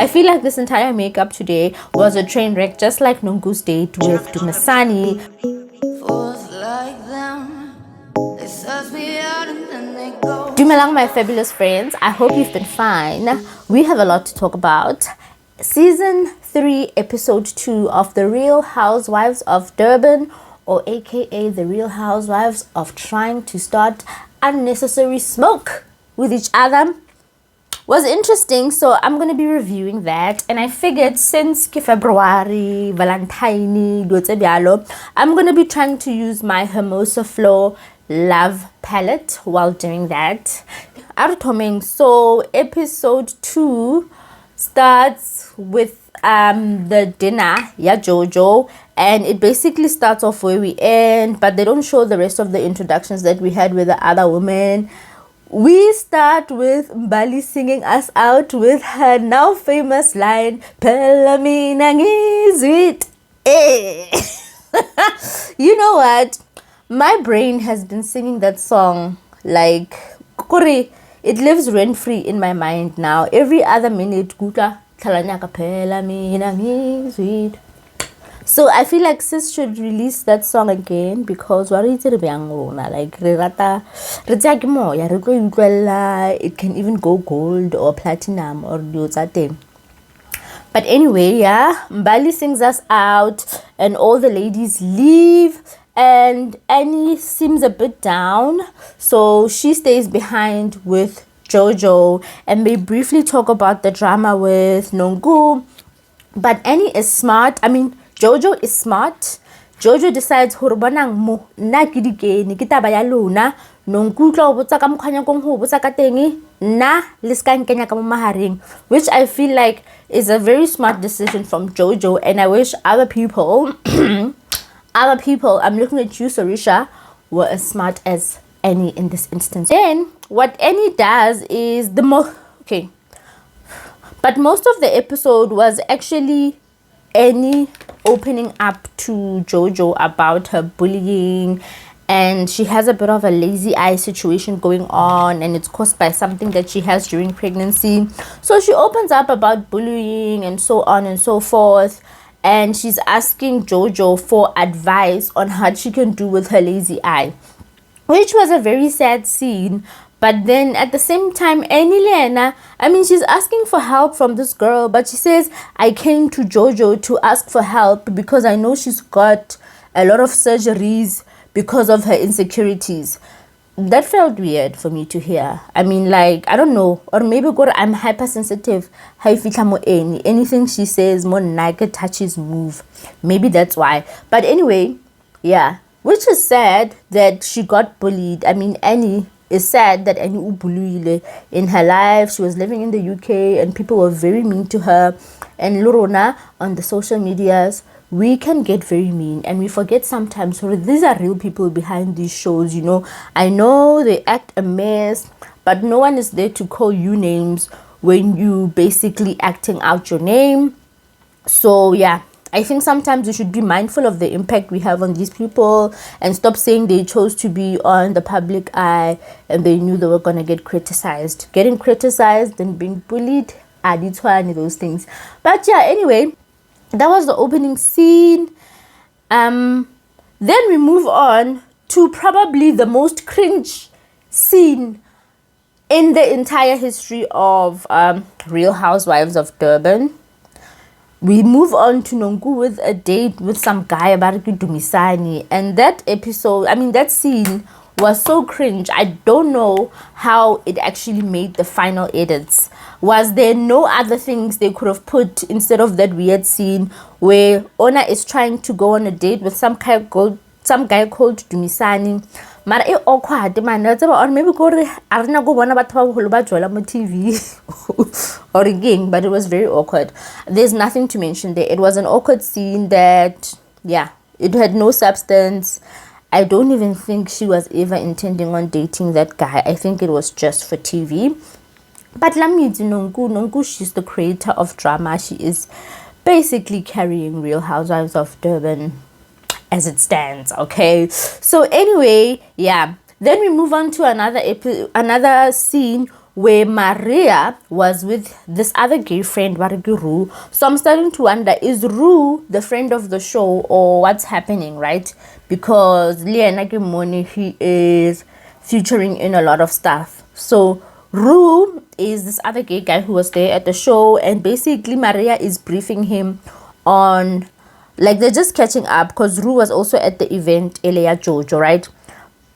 I feel like this entire makeup today was a train wreck, just like Nonku's date with Dumisani. Dumelang, my fabulous friends. I hope you've been fine. We have a lot to talk about. Season 3, episode 2 of The Real Housewives of Durban, or aka The Real Housewives of Trying to Start Unnecessary Smoke with Each Other, was interesting. So I'm going to be reviewing that, and I figured since February, Valentine, I'm going to be trying to use my Hermosa Flor love palette while doing that. So episode 2 starts with the dinner, Jojo, and it basically starts off where we end, but they don't show the rest of the introductions that we had with the other women. We start with Mbali singing us out with her now famous line, "Phela mina ngizwit." You know what? My brain has been singing that song like Kuri. It lives rent-free in my mind now. Every other minute, phela mina ngizwit. So I feel like sis should release that song again, because like it can even go gold or platinum or thing. But anyway, yeah, Mbali sings us out and all the ladies leave, and Annie seems a bit down, so she stays behind with Jojo, and they briefly talk about the drama with Nonku. But Annie is smart. Jojo is smart. Jojo decides hurbanang mo na kidike ni kita baya luna Nonku tlo botsa ka mkhanya kong ho botsa ka tengi na liskan kenya ka maharing, which I feel like is a very smart decision from Jojo, and I wish other people I'm looking at you, Sorisha, were as smart as Annie in this instance. Then what Annie does is but most of the episode was actually Annie opening up to Jojo about her bullying, and she has a bit of a lazy eye situation going on, and it's caused by something that she has during pregnancy. So she opens up about bullying and so on and so forth, and she's asking Jojo for advice on how she can do with her lazy eye, which was a very sad scene. But then at the same time, Annie Lena, she's asking for help from this girl, but she says, I came to Jojo to ask for help because I know she's got a lot of surgeries because of her insecurities. That felt weird for me to hear. I don't know, or maybe I'm hypersensitive. Anything she says, more naked touches move. Maybe that's why. But anyway, yeah, which is sad that she got bullied. Annie is sad that Annie ubulile in her life. She was living in the UK and people were very mean to her. And Lorona, on the social medias, we can get very mean, and we forget sometimes, so these are real people behind these shows. I know they act a mess, but no one is there to call you names when you basically acting out your name. So yeah, I think sometimes we should be mindful of the impact we have on these people and stop saying they chose to be on the public eye and they knew they were going to get criticized. Getting criticized and being bullied, those things. But yeah, anyway, that was the opening scene. Then we move on to probably the most cringe scene in the entire history of Real Housewives of Durban. We move on to Nonku with a date with some guy about Dumisani, and that episode, that scene was so cringe. I don't know how it actually made the final edits. Was there no other things they could have put instead of that weird scene where Ona is trying to go on a date with some guy called Dumisani? Mara e awkward man, or maybe go arena go bona batho ba baholo ba jola mo TV or again, but it was very awkward. There's nothing to mention there. It was an awkward scene that, yeah, it had no substance. I don't even think she was ever intending on dating that guy. I think it was just for TV. But Lamidi Nonku, she's the creator of drama. She is basically carrying Real Housewives of Durban as it stands, okay? So anyway, yeah. Then we move on to another scene where Maria was with this other gay friend, Roo. So I'm starting to wonder, is Roo the friend of the show or what's happening, right? Because Liana Gimoni, he is featuring in a lot of stuff. So Roo is this other gay guy who was there at the show, and basically Maria is briefing him on, like, they're just catching up because Roo was also at the event, Elia Jojo, right?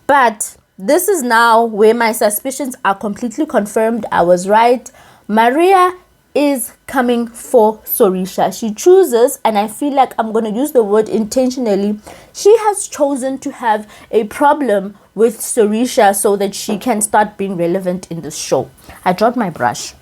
But this is now where my suspicions are completely confirmed. I was right. Maria is coming for Sorisha. She chooses, and I feel like I'm going to use the word intentionally, she has chosen to have a problem with Sorisha so that she can start being relevant in this show. I dropped my brush.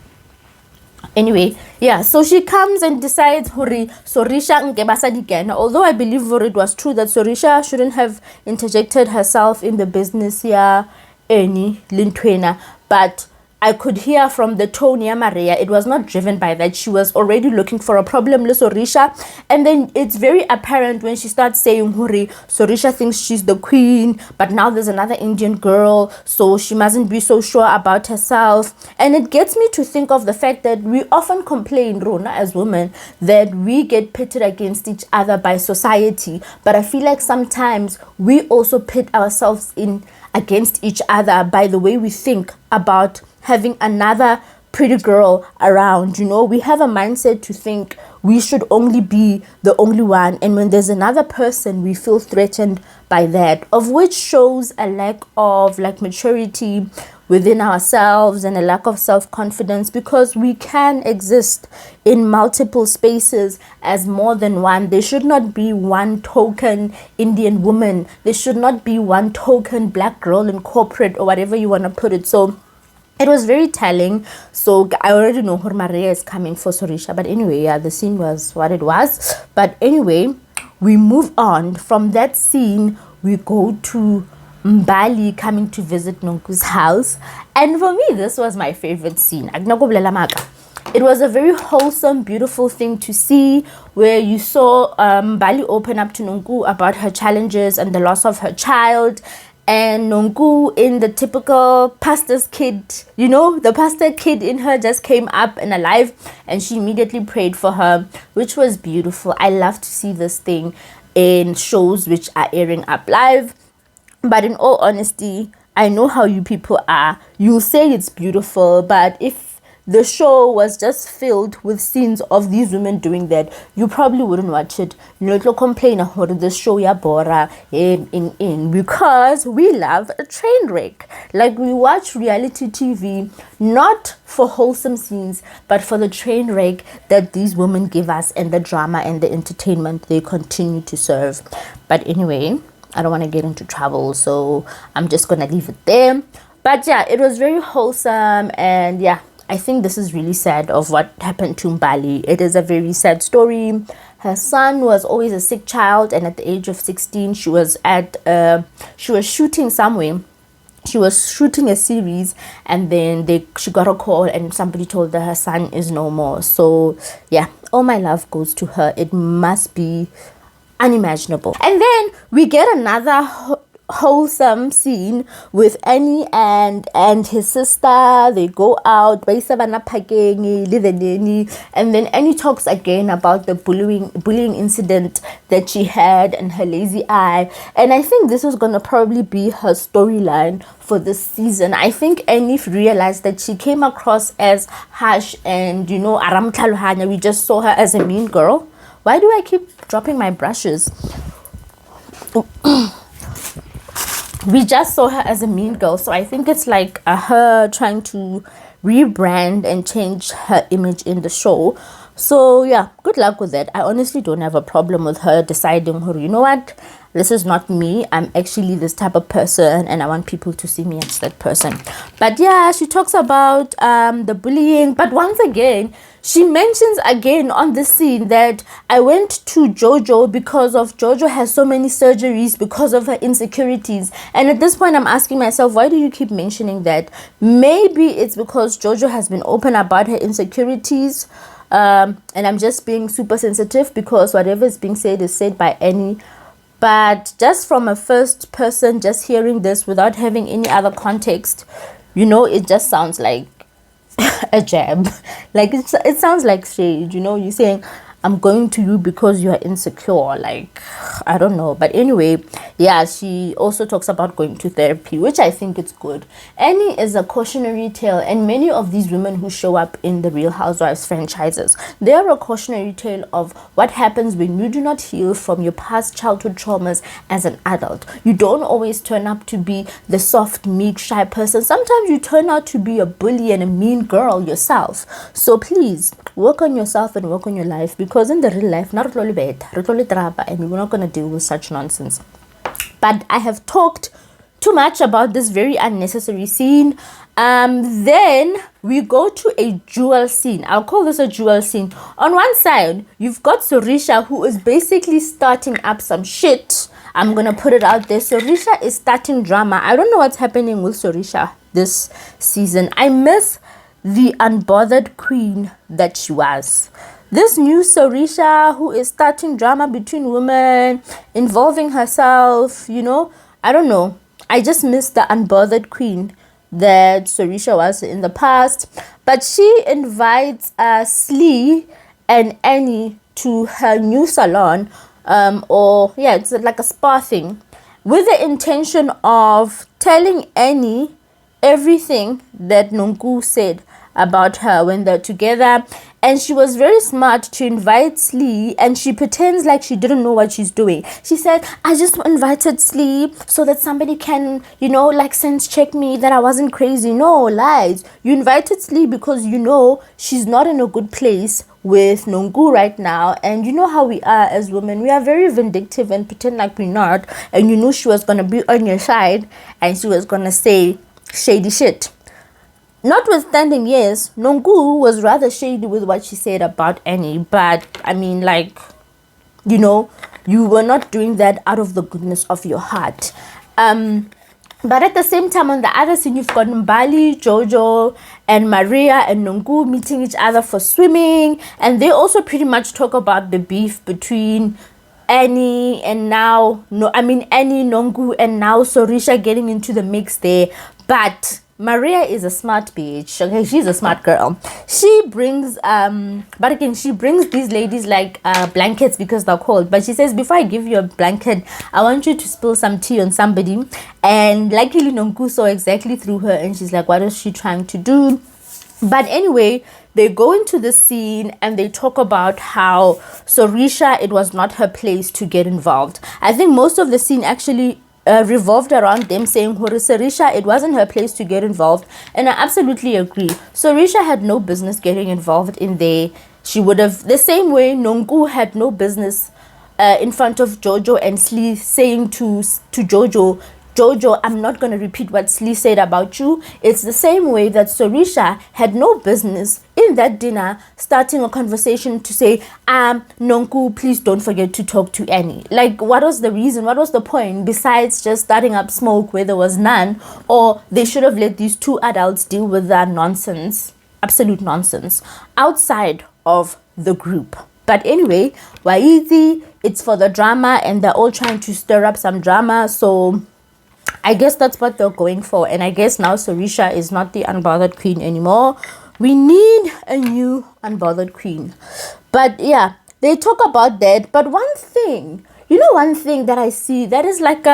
Anyway, yeah, so she comes and decides Hori Sorisha nkebasa again. Although I believe it was true that Sorisha shouldn't have interjected herself in the business here any lintwena, but I could hear from the tone ya Maria, it was not driven by that. She was already looking for a problem with Sorisha. And then it's very apparent when she starts saying, Hori, Sorisha thinks she's the queen, but now there's another Indian girl, so she mustn't be so sure about herself. And it gets me to think of the fact that we often complain, Rona, as women, that we get pitted against each other by society. But I feel like sometimes we also pit ourselves in against each other by the way we think about having another pretty girl around. You know, we have a mindset to think we should only be the only one, and when there's another person we feel threatened by that, of which shows a lack of maturity within ourselves and a lack of self-confidence, because we can exist in multiple spaces as more than one. There should not be one token Indian woman. There should not be one token black girl in corporate, or whatever you want to put it. So it was very telling. So I already know Hor Maria is coming for Sorisha. But anyway, yeah, the scene was what it was. But anyway, we move on. From that scene, we go to Mbali coming to visit Nonku's house. And for me, this was my favorite scene. It was a very wholesome, beautiful thing to see, where you saw Mbali open up to Nonku about her challenges and the loss of her child. And Nonku, in the typical pastor's kid, you know, the pastor kid in her just came up and alive, and she immediately prayed for her, which was beautiful. I love to see this thing in shows which are airing up live. But in all honesty, I know how you people are. You'll say it's beautiful, but if the show was just filled with scenes of these women doing that, you probably wouldn't watch it. You know, complain about the show ya bora in because we love a train wreck. Like, we watch reality TV not for wholesome scenes, but for the train wreck that these women give us, and the drama and the entertainment they continue to serve. But anyway, I don't want to get into trouble, so I'm just gonna leave it there. But yeah, it was very wholesome, and yeah, I think this is really sad of what happened to Mbali. It is a very sad story. Her son was always a sick child, and at the age of 16, she was shooting somewhere. She was shooting a series, and then she got a call, and somebody told her son is no more. So yeah, all my love goes to her. It must be unimaginable. And then we get another wholesome scene with Annie and his sister. They go out, and then Annie talks again about the bullying incident that she had and her lazy eye. And I think this was gonna probably be her storyline for this season. I think Annie realized that she came across as harsh, and you know, we just saw her as a mean girl. Why do I keep dropping my brushes? We just saw her as a mean girl. So I think it's like her trying to rebrand and change her image in the show. So yeah, good luck with that. I honestly don't have a problem with her deciding, you know what, this is not me. I'm actually this type of person, and I want people to see me as that person. But yeah, she talks about the bullying. But once again, she mentions again on the scene that I went to Jojo because of Jojo has so many surgeries because of her insecurities. And at this point, I'm asking myself, why do you keep mentioning that? Maybe it's because Jojo has been open about her insecurities. And I'm just being super sensitive because whatever is being said is said by Annie. But just from a first person, just hearing this without having any other context, you know, it just sounds like a jab. Like it sounds like shade, you know. You're saying I'm going to you because you're insecure. Like, I don't know. But anyway, yeah, she also talks about going to therapy, which I think it's good. Annie is a cautionary tale, and many of these women who show up in the Real Housewives franchises, they are a cautionary tale of what happens when you do not heal from your past childhood traumas as an adult. You don't always turn up to be the soft, meek, shy person. Sometimes you turn out to be a bully and a mean girl yourself. So please work on yourself and work on your life, because in the real life, and we're not going to deal with such nonsense. But I have talked too much about this very unnecessary scene. Then we go to a dual scene. I'll call this a dual scene. On one side, you've got Sorisha, who is basically starting up some shit. I'm gonna put it out there. Sorisha is starting drama. I don't know what's happening with Sorisha this season. I miss the unbothered queen that she was. This new Sorisha, who is starting drama between women, involving herself, you know, I don't know. I just miss the unbothered queen that Sorisha was in the past. But she invites Slee and Annie to her new salon, it's like a spa thing, with the intention of telling Annie everything that Nonku said about her when they're together. And she was very smart to invite Slee, and she pretends like she didn't know what she's doing. She said, I just invited Slee so that somebody can, you know, like sense check me that I wasn't crazy. No, lies. You invited Slee because you know she's not in a good place with Nonku right now. And you know how we are as women. We are very vindictive and pretend like we're not. And you knew she was going to be on your side and she was going to say shady shit. Notwithstanding, yes, Nonku was rather shady with what she said about Annie, but I mean, like, you know, you were not doing that out of the goodness of your heart. But at the same time, on the other scene, you've got Mbali, Jojo, and Maria and Nonku meeting each other for swimming, and they also pretty much talk about the beef between Annie, Nonku, and now Sorisha getting into the mix there. But Maria is a smart bitch. Okay, she's a smart girl. She brings but again, she brings these ladies like blankets because they're cold. But she says, before I give you a blanket, I want you to spill some tea on somebody. And luckily Nonku saw exactly through her, and she's like, what is she trying to do? But anyway, they go into the scene and they talk about how Sorisha, it was not her place to get involved. I think most of the scene actually revolved around them saying, Sorisha, it wasn't her place to get involved. And I absolutely agree. Sorisha had no business getting involved in there. She would have, the same way Nonku had no business in front of Jojo and Slee saying to Jojo, I'm not going to repeat what Slee said about you. It's the same way that Sorisha had no business in that dinner starting a conversation to say, Nonku, please don't forget to talk to Annie. Like, what was the reason? What was the point besides just starting up smoke where there was none? Or they should have let these two adults deal with that nonsense, absolute nonsense, outside of the group. But anyway, Waiti, it's for the drama, and they're all trying to stir up some drama. So I guess that's what they're going for. And I guess now Sorisha is not the unbothered queen anymore. We need a new unbothered queen. But yeah, they talk about that. But one thing that I see that is like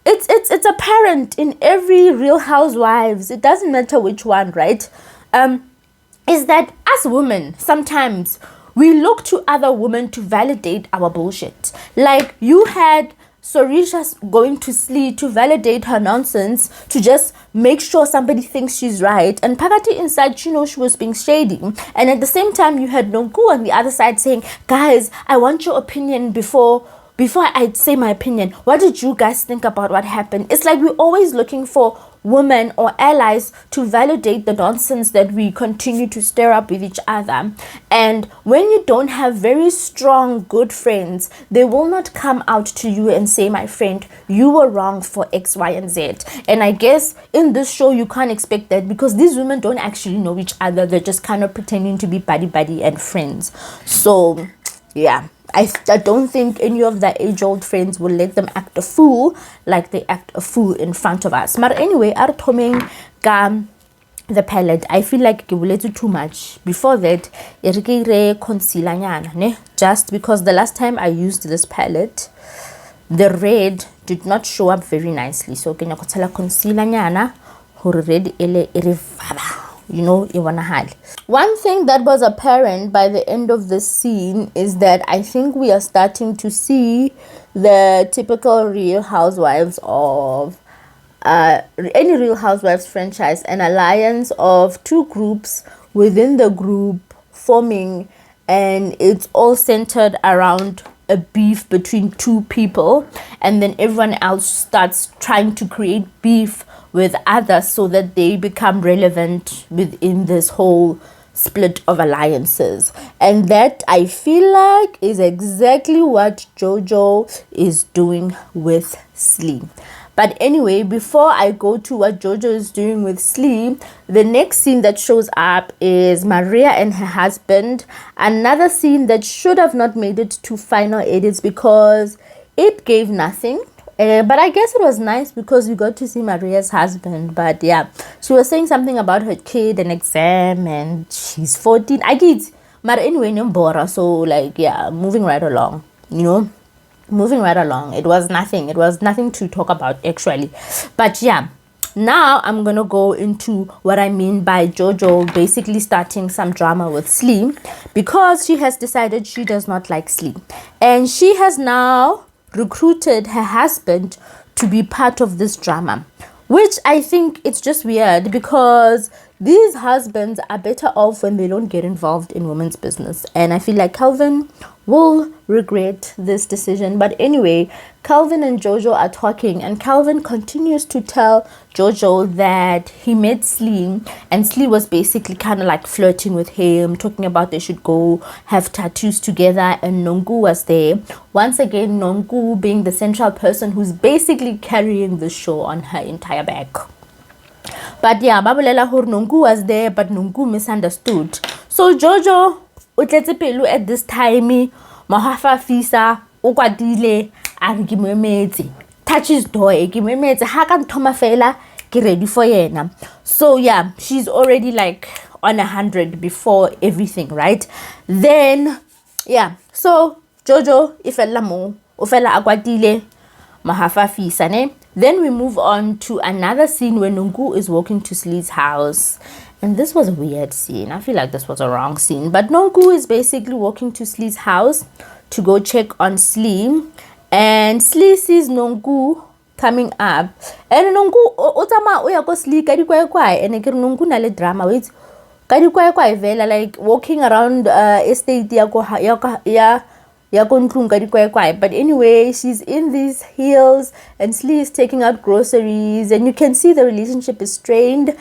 it's apparent in every Real Housewives, it doesn't matter which one, right? Is that as women, sometimes we look to other women to validate our bullshit. Like, you had Sorisha's going to Slee to validate her nonsense, to just make sure somebody thinks she's right. And Pagati inside, she was being shady. And at the same time, you had Nonku on the other side saying, guys, I want your opinion before I say my opinion. What did you guys think about what happened? It's like we're always looking for women or allies to validate the nonsense that we continue to stir up with each other. And when you don't have very strong, good friends, they will not come out to you and say, my friend, you were wrong for X, Y, and Z. And I guess in this show, you can't expect that, because these women don't actually know each other. They're just kind of pretending to be buddy and friends. So yeah, I don't think any of the age-old friends will let them act a fool like they act a fool in front of us. But anyway, the palette, I feel like ke boletse too much. Before that, e re ke ire concealer nyana, ne? Just because the last time I used this palette, the red did not show up very nicely. So ke nyaka tshela concealer nyana hore red ele e re vaba. You know, one thing that was apparent by the end of the scene is that I think we are starting to see the typical Real Housewives of any Real Housewives franchise, an alliance of two groups within the group forming, and it's all centered around a beef between two people, and then everyone else starts trying to create beef with others so that they become relevant within this whole split of alliances. And that, I feel like, is exactly what Jojo is doing with Slee. But anyway, before I go to what Jojo is doing with Slee, the next scene that shows up is Maria and her husband. Another scene that should have not made it to final edits because it gave nothing. But I guess it was nice because we got to see Maria's husband. But yeah, she was saying something about her kid and exam, and she's 14. I get, but anyway, so like, yeah, moving right along, you know, moving right along. It was nothing. It was nothing to talk about actually. But yeah, now I'm gonna go into what I mean by Jojo basically starting some drama with Slee because she has decided she does not like Slee, and she has now recruited her husband to be part of this drama, which I think it's just weird because these husbands are better off when they don't get involved in women's business. And I feel like Calvin will regret this decision. But anyway, Calvin and Jojo are talking, and Calvin continues to tell Jojo that he met Slee, and Slee was basically kind of like flirting with him, talking about they should go have tattoos together, and Nonku was there. Once again, Nonku being the central person who's basically carrying the show on her entire back. But yeah, Babulela hor Nonku was there, but Nonku misunderstood. So Jojo utletse pelu at this time, mahafa fisa ukwatile and gimemetse touches door gimemetse ha ka nthoma fela ke ready for yena. So yeah, she's already like on 100 before everything, right? Then yeah, so Jojo ifella mo ufela akwatile mahafa fisa ne. Then we move on to another scene where Nonku is walking to Slee's house. And this was a weird scene. I feel like this was a wrong scene. But Nonku is basically walking to Slee's house to go check on Slee. And Slee sees Nonku coming up. And Nonku otama uya ko Slee kadi kwai and ke Nonku na le drama wait. Kadi kwai vela like walking around estate but anyway, she's in these heels and Slee is taking out groceries, and you can see the relationship is strained.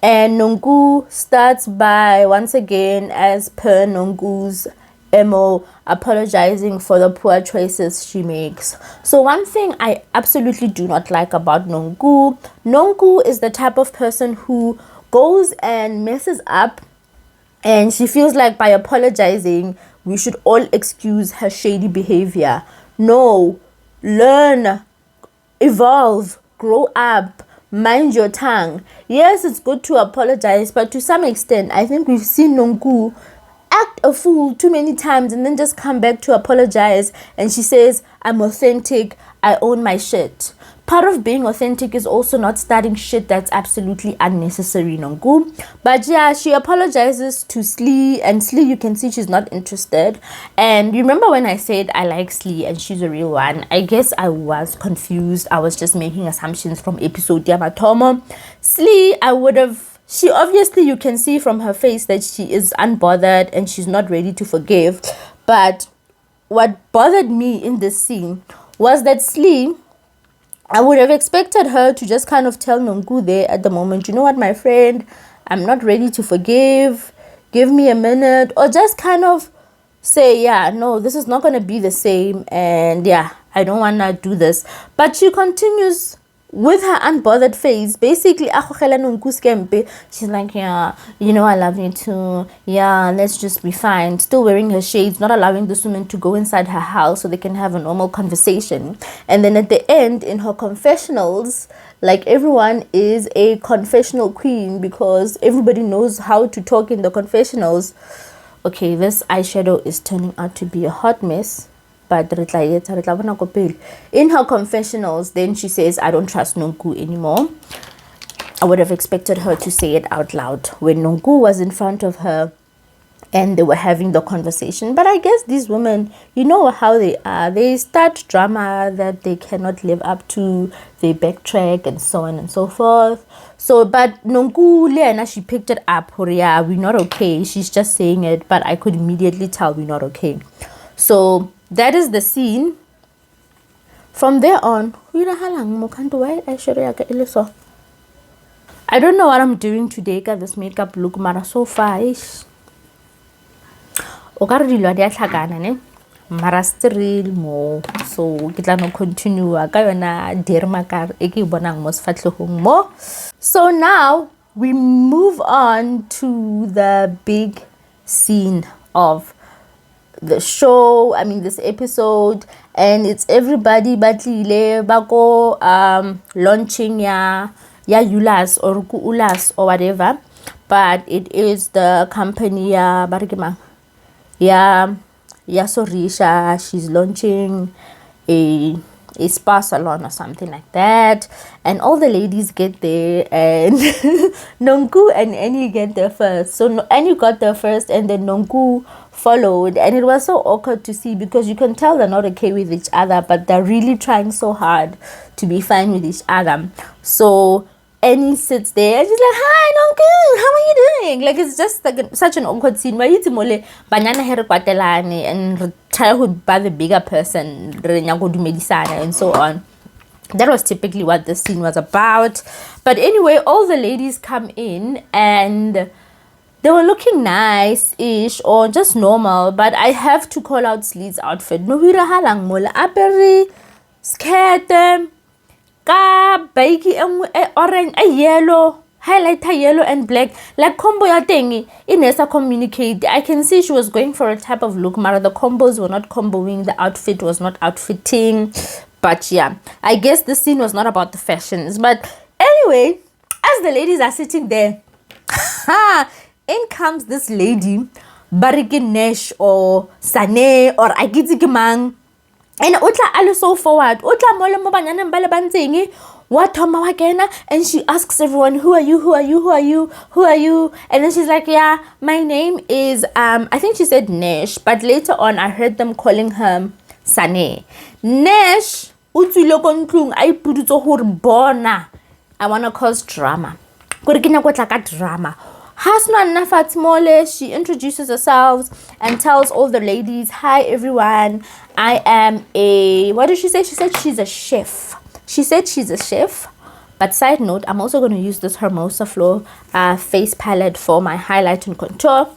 And Nonku starts by once again, as per Nonku's MO, apologizing for the poor choices she makes. So one thing I absolutely do not like about Nonku is the type of person who goes and messes up, and she feels like by apologizing we should all excuse her shady behavior. No, learn, evolve, grow up, mind your tongue. Yes, it's good to apologize, but to some extent I think we've seen Nonku act a fool too many times and then just come back to apologize, and she says, I'm authentic, I own my shit. Part of being authentic is also not starting shit that's absolutely unnecessary, Nonku. But yeah, she apologizes to Slee, and Slee, you can see she's not interested. And you remember when I said I like Slee and she's a real one? I guess I was confused. I was just making assumptions from episode Yamatomo. Slee, she obviously, you can see from her face that she is unbothered and she's not ready to forgive. But what bothered me in this scene was that Slee, I would have expected her to just kind of tell Nonku there at the moment, you know what, my friend, I'm not ready to forgive. Give me a minute. Or just kind of say, yeah, no, this is not going to be the same. And yeah, I don't want to do this. But she continues with her unbothered face, basically, she's like, yeah, you know, I love you too. Yeah, let's just be fine. Still wearing her shades, not allowing this woman to go inside her house so they can have a normal conversation. And then at the end, in her confessionals, like everyone is a confessional queen because everybody knows how to talk in the confessionals. Okay, this eyeshadow is turning out to be a hot mess. But in her confessionals, then she says, I don't trust Nonku anymore. I would have expected her to say it out loud when Nonku was in front of her and they were having the conversation. But I guess these women, you know how they are. They start drama that they cannot live up to. They backtrack and so on and so forth. So, but Nonku, Leana, she picked it up. Yeah, we're not okay. She's just saying it, but I could immediately tell we're not okay. So that is the scene. From there on, I don't know what I'm doing today, got this makeup look, mara so far ish. Mara still more. So kita no continue more. So now we move on to the big scene of the show, this episode, and it's everybody batlile bako launching ya ulas or ulas or whatever, but it is the company sorisha. She's launching a spa salon or something like that, and all the ladies get there, and Nonku and Annie get there first. So Annie got there first, and then Nonku followed, and it was so awkward to see because you can tell they're not okay with each other, but they're really trying so hard to be fine with each other. So Annie sits there and she's like, hi Nonku, how are you doing? Like, it's just like such an awkward scene where you mole banyana here kwatelane and childhood by the bigger person and so on. That was typically what the scene was about. But anyway, all the ladies come in and they were looking nice-ish or just normal, but I have to call out Slee's outfit. No hira halang mola aperi skirt ka baiki orange yellow highlighter yellow and black, like combo ya tengi inesa communicate. I can see she was going for a type of look, mara the combos were not comboing, the outfit was not outfitting. But yeah, I guess the scene was not about the fashions. But anyway, as the ladies are sitting there, in comes this lady, Bariki Nesh or Sane or Agizikimang, and Utla alu so forward. Utla mola mobanyana mbalabantingi. What and she asks everyone, who are you, who are you, who are you, who are you? And then she's like, yeah, my name is I think she said Nesh, but later on I heard them calling her Sane. Nesh I wanna cause drama. Drama. Hasna Nafatmole, she introduces herself and tells all the ladies, hi everyone, I am what did she say? She said she's a chef. She said she's a chef. But side note, I'm also going to use this Hermosa Flor face palette for my highlight and contour.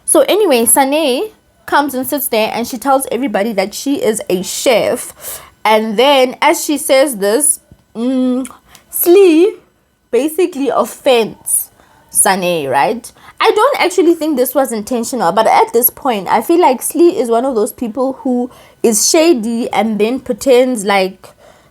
So anyway, Sane comes and sits there and she tells everybody that she is a chef. And then as she says this, Slee basically offends Sane, right? I don't actually think this was intentional, but at this point, I feel like Slee is one of those people who is shady and then pretends like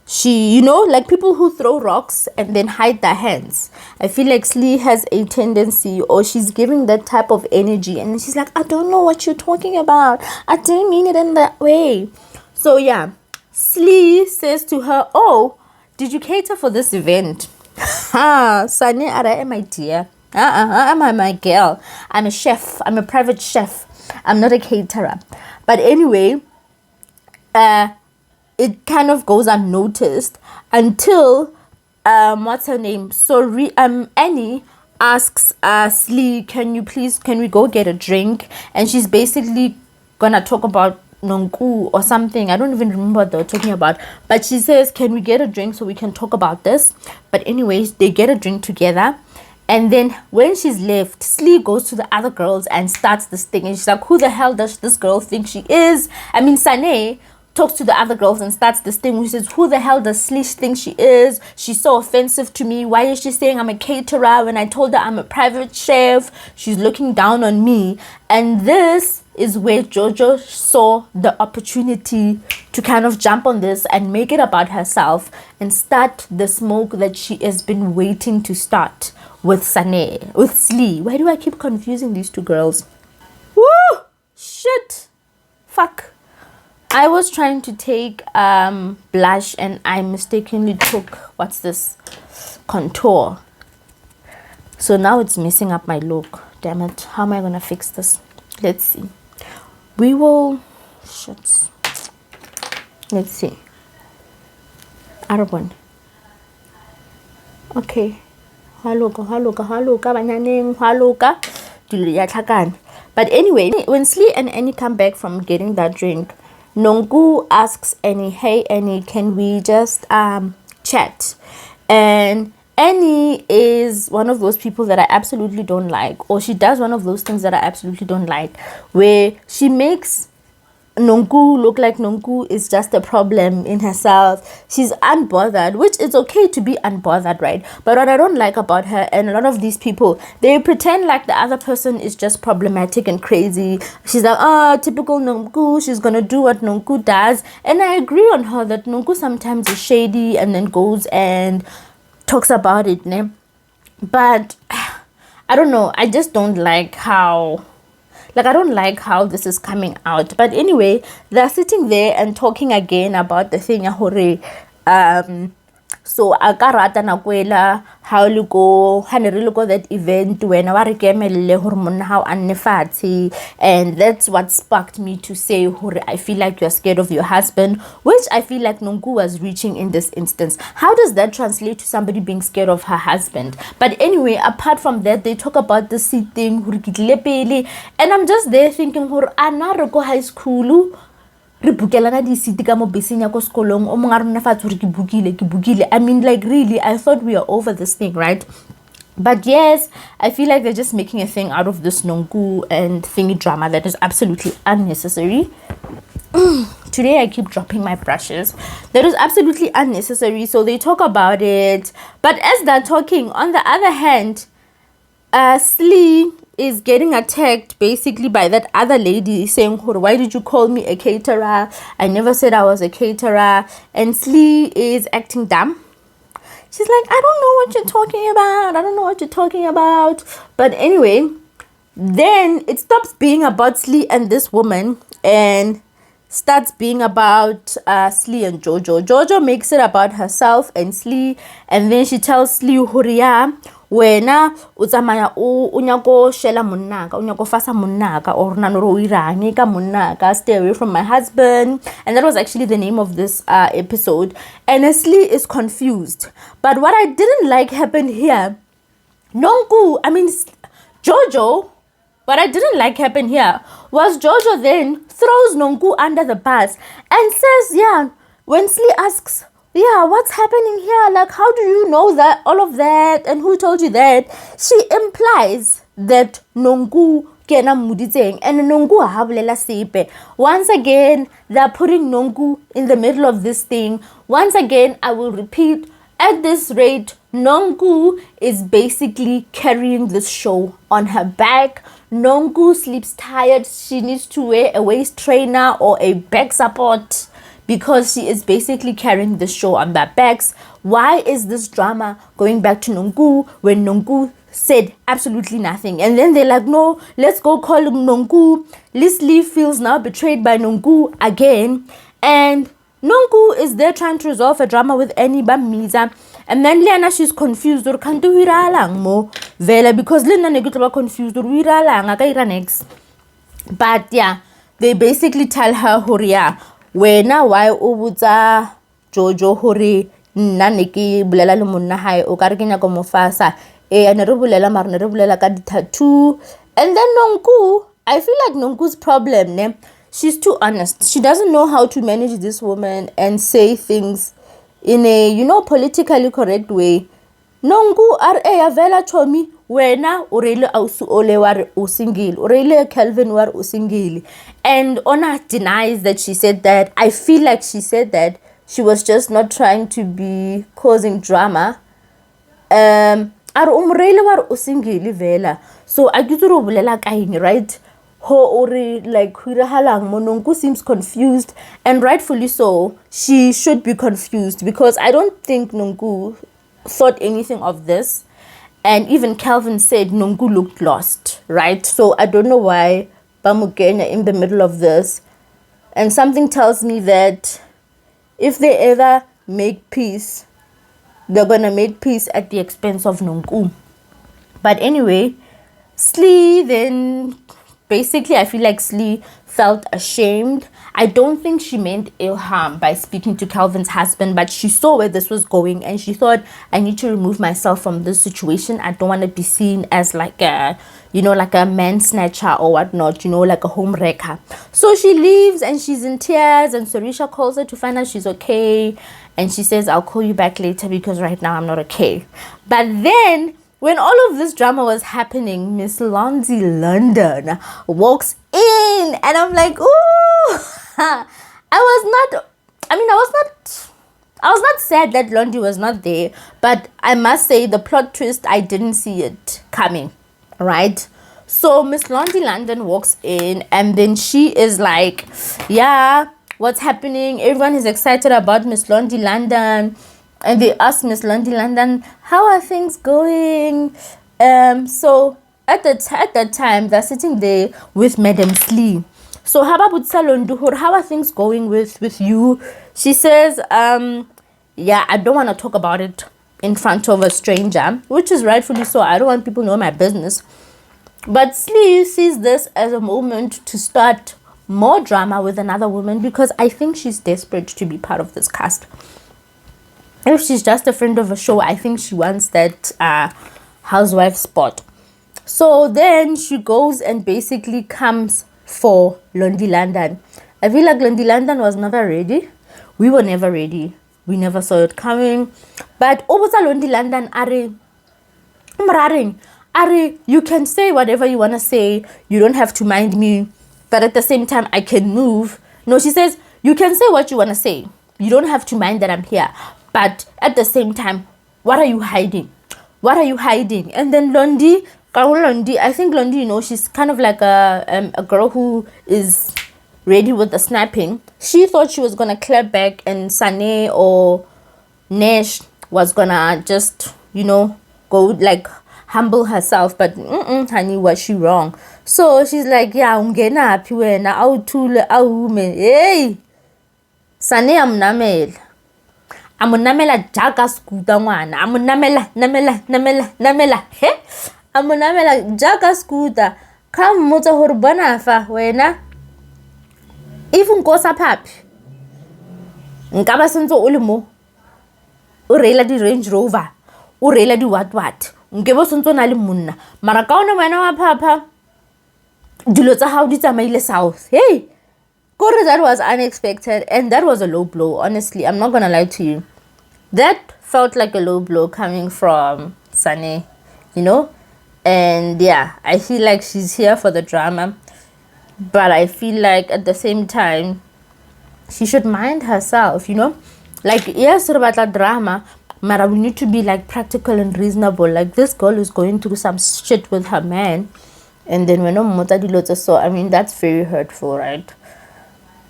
she, like people who throw rocks and then hide their hands. I feel like Slee has a tendency, or she's giving that type of energy, and she's like, I don't know what you're talking about. I didn't mean it in that way. So yeah, Slee says to her, oh, did you cater for this event? Sane, ara my dear. I'm my girl. I'm a chef. I'm a private chef. I'm not a caterer. But anyway, it kind of goes unnoticed until what's her name? Annie asks Slee, can we go get a drink? And she's basically gonna talk about Nonku or something. I don't even remember what they were talking about, but she says, can we get a drink so we can talk about this? But anyways, they get a drink together. And then when she's left, Slee goes to the other girls and starts this thing. And she's like, who the hell does this girl think she is? I mean, Sane talks to the other girls and starts this thing. He says, who the hell does Slee think she is? She's so offensive to me. Why is she saying I'm a caterer when I told her I'm a private chef? She's looking down on me. And this is where Jojo saw the opportunity to kind of jump on this and make it about herself and start the smoke that she has been waiting to start with Sane, with Slee. Why do I keep confusing these two girls? Woo! Shit! Fuck. I was trying to take blush and I mistakenly took, what's this? Contour. So now it's messing up my look. Damn it. How am I gonna fix this? Let's see. We will... Shit. Let's see. Arabon. Okay. Haluka. But anyway, when Slee and Annie come back from getting that drink, Nonku asks Annie, hey Annie, can we just chat? And Annie is one of those people that I absolutely don't like, or she does one of those things that I absolutely don't like, where she makes Nonku look like Nonku is just a problem in herself. She's unbothered, which is okay to be unbothered, right? But what I don't like about her, and a lot of these people, they pretend like the other person is just problematic and crazy. She's like, oh, typical Nonku, she's gonna do what Nonku does. And I agree on her that Nonku sometimes is shady and then goes and talks about it, ne? But I don't know, I just don't like how... Like, I don't like how this is coming out. But anyway, they're sitting there and talking again about the thing. So, akarata nakwela how you go, go that event when I hormone how annefati, and that's what sparked me to say, I feel like you're scared of your husband, which I feel like Nonku was reaching in this instance. How does that translate to somebody being scared of her husband? But anyway, apart from that, they talk about the thing, and I'm just there thinking, anaroko high school. I mean, like, really, I thought we are over this thing, right? But yes, I feel like they're just making a thing out of this Nonku and thingy drama that is absolutely unnecessary. Today I keep dropping my brushes. That is absolutely unnecessary. So they talk about it, but as they're talking, on the other hand, Slee is getting attacked basically by that other lady saying, why did you call me a caterer? I never said I was a caterer. And Slee is acting dumb. She's like, I don't know what you're talking about. I don't know what you're talking about. But anyway, then it stops being about Slee and this woman and starts being about Slee and Jojo. Jojo makes it about herself and Slee, and then she tells Slee, Huria, wena utsamaya unyako shela munaka, unyako fasa munaka, or nanoro irangi ka munaka, stay away from my husband. And that was actually the name of this episode. And Slee is confused. But what I didn't like happened here. Jojo, what I didn't like happened here was Jojo then throws Nonku under the bus and says, yeah, when Slee asks, yeah, what's happening here? Like, how do you know that, all of that? And who told you that? She implies that Nonku kena muditeng and Nonku habulela sepe. Once again, they're putting Nonku in the middle of this thing. Once again, I will repeat, at this rate, Nonku is basically carrying this show on her back. Nonku sleeps tired. She needs to wear a waist trainer or a back support because she is basically carrying the show on their backs. Why is this drama going back to Nonku when Nonku said absolutely nothing? And then they're like, no, let's go call Nonku. Slee feels now betrayed by Nonku again. And Nonku is there trying to resolve a drama with Annie Bamiza. And then Liana, she's confused. Or can't do mo vela because Lena negutaba confused. Or next. But yeah, they basically tell her, Horia, wena why ubuza Jojo hori naniki bulela lumunna hai o karikenya ko mofasa anerubulela mar nerubulela ka tattoo. And then Nonku, I feel like Nonku's problem ne, she's too honest. She doesn't know how to manage this woman and say things in a, politically correct way. Nonku are vela chomi wena urele ausu ole war usingil, urele Kelvin war usingil. And Ona denies that she said that. I feel like she said that she was just not trying to be causing drama. Ar umrele war usingil vela. So agituro bulela kaing, right? Ho ori like hirahalang Nonku seems confused, and rightfully so. She should be confused because I don't think Nonku thought anything of this, and even Calvin said Nonku looked lost, right? So I don't know why Bamukenya in the middle of this, and something tells me that if they ever make peace, they're gonna make peace at the expense of Nonku. But anyway, Slee then basically, I feel like Slee felt ashamed. I don't think she meant ill harm by speaking to Calvin's husband, but she saw where this was going and she thought, I need to remove myself from this situation. I don't want to be seen as like a, like a man snatcher or whatnot, like a home wrecker. So she leaves and she's in tears, and Sorisha calls her to find out she's okay. And she says, I'll call you back later because right now I'm not okay. But then, when all of this drama was happening, Miss Londi London walks in, and I'm like, ooh, I was not sad that Londi was not there, but I must say the plot twist, I didn't see it coming, right? So Miss Londi London walks in, and then she is like, yeah, what's happening? Everyone is excited about Miss Londi London. And they asked Miss Londi London, how are things going? So at that time, they're sitting there with Madam Slee. So how are things going with you? She says, yeah, I don't want to talk about it in front of a stranger, which is rightfully so. I don't want people to know my business. But Slee sees this as a moment to start more drama with another woman, because I think she's desperate to be part of this cast. If she's just a friend of a show, I think she wants that housewife spot. So then she goes and basically comes for Londi London. I feel like Londi London was never ready. We were never ready. We never saw it coming. But Obusa Londi London, Are, you can say whatever you want to say. You don't have to mind me. But at the same time, I can move. No, she says, you can say what you want to say. You don't have to mind that I'm here. But at the same time, what are you hiding? What are you hiding? And then Londi, I think Londi, she's kind of like a girl who is ready with the snapping. She thought she was going to clap back, and Sane or Nesh was going to just, go like humble herself. But honey, was she wrong? So she's like, yeah, ungena happy when hey, Sane amnamel. Amunamela jaga skuta ngwana. Namela. He? Amunamela jaga skuta. Come motsa hore bona fa wena. If nkosa papi. Nkaba sentse o le mo. O reila di Range Rover. O reila di what. Nkebo sentse na le monna. Mara ka ona wena wa papa. Dilo tsa hao di tsamaile south. Hey. That was unexpected, and that was a low blow. Honestly, I'm not gonna lie to you. That felt like a low blow coming from Sane, And yeah, I feel like she's here for the drama, but I feel like at the same time, she should mind herself, Like, yes, about the drama, but we need to be like practical and reasonable. Like, this girl is going through some shit with her man, and then when so I mean, that's very hurtful, right?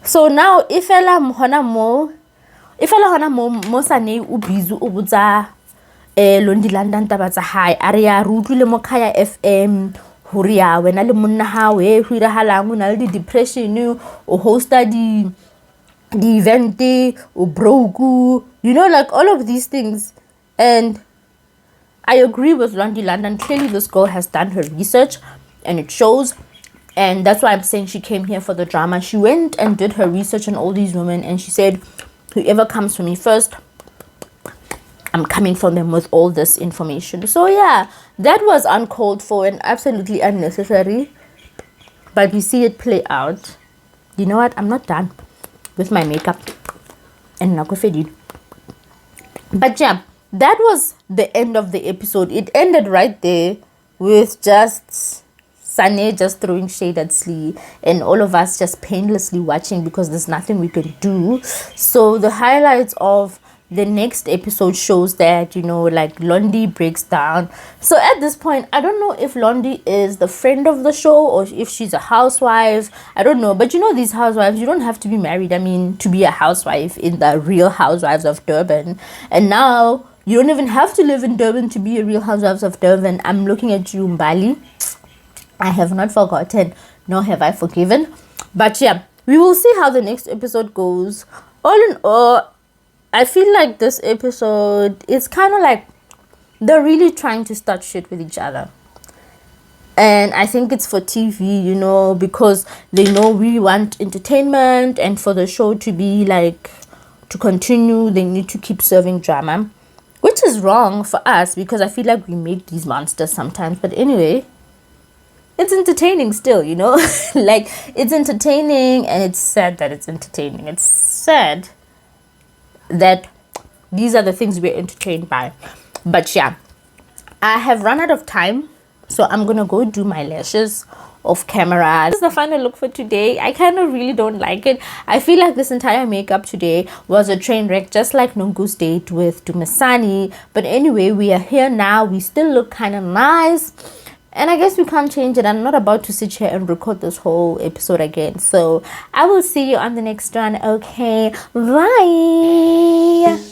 So now if ela hona mo Sane o busy o botsa Londi London taba tsa hae are ya re utlwile mo Khaya FM hore ya wena le monna hawe ho irahalang o na le di depression o hosta di event o broke, like all of these things. And I agree with Londi London. Clearly this girl has done her research and it shows. And that's why I'm saying she came here for the drama. She went and did her research on all these women, and she said, whoever comes for me first, I'm coming for them with all this information. So yeah, that was uncalled for and absolutely unnecessary. But we see it play out. You know what? I'm not done with my makeup. And nakufedi. But yeah, that was the end of the episode. It ended right there. with just Sane just throwing shade at Slee and all of us just painlessly watching because there's nothing we can do. So the highlights of the next episode shows that, you know, like Londi breaks down. So at this point, I don't know if Londi is the friend of the show or if she's a housewife. I don't know. But you know, these housewives, you don't have to be married, I mean, to be a housewife in the Real Housewives of Durban. And now you don't even have to live in Durban to be a Real Housewives of Durban. I'm looking at you, Mbali. I have not forgotten, nor have I forgiven. But yeah, we will see how the next episode goes. All in all, I feel like this episode is kind of like they're really trying to start shit with each other. And I think it's for TV, you know, because they know we want entertainment, and for the show to be like, to continue, they need to keep serving drama, which is wrong for us because I feel like we make these monsters sometimes. But anyway, it's entertaining still, you know. Like, it's entertaining, and it's sad that it's entertaining. It's sad that these are the things we're entertained by. But yeah, I have run out of time, so I'm gonna go do my lashes off camera. This is the final look for today. I kind of really don't like it. I feel like this entire makeup today was a train wreck, just like Nonku's date with Dumisani. But anyway, we are here now. We still look kind of nice, and I guess we can't change it. I'm not about to sit here and record this whole episode again. So I will see you on the next one. Okay, bye.